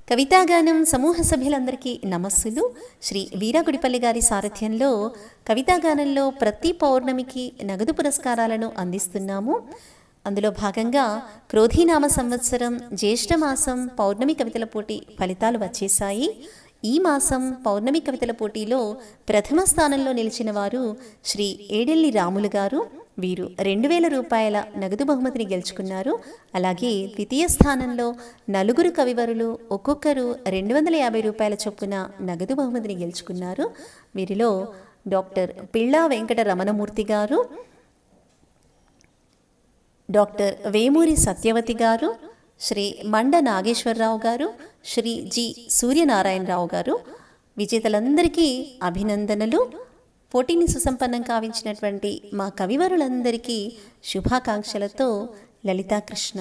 కవితాగానం సమూహ సభ్యులందరికీ నమస్సులు. శ్రీ వీరాగుడిపల్లి గారి సారథ్యంలో కవితాగానంలో ప్రతి పౌర్ణమికి నగదు పురస్కారాలను అందిస్తున్నాము. అందులో భాగంగా క్రోధీనామ సంవత్సరం జ్యేష్ఠమాసం పౌర్ణమి కవితల పోటీ ఫలితాలు వచ్చేశాయి. ఈ మాసం పౌర్ణమి కవితల పోటీలో ప్రథమ స్థానంలో నిలిచిన వారు శ్రీ ఏడెల్లి రాములు గారు. వీరు 2000 రూపాయల నగదు బహుమతిని గెలుచుకున్నారు. అలాగే ద్వితీయ స్థానంలో నలుగురు కవివరులు ఒక్కొక్కరు 250 రూపాయల చొప్పున నగదు బహుమతిని గెలుచుకున్నారు. వీరిలో డాక్టర్ పిళ్ళా వెంకట రమణమూర్తి గారు, డాక్టర్ వేమూరి సత్యవతి గారు, శ్రీ మండ నాగేశ్వరరావు గారు, శ్రీ జి సూర్యనారాయణరావు గారు. విజేతలందరికీ అభినందనలు. పోటీని సుసంపన్నం కావించినటువంటి మా కవివరులందరికీ శుభాకాంక్షలతో లలితాకృష్ణ.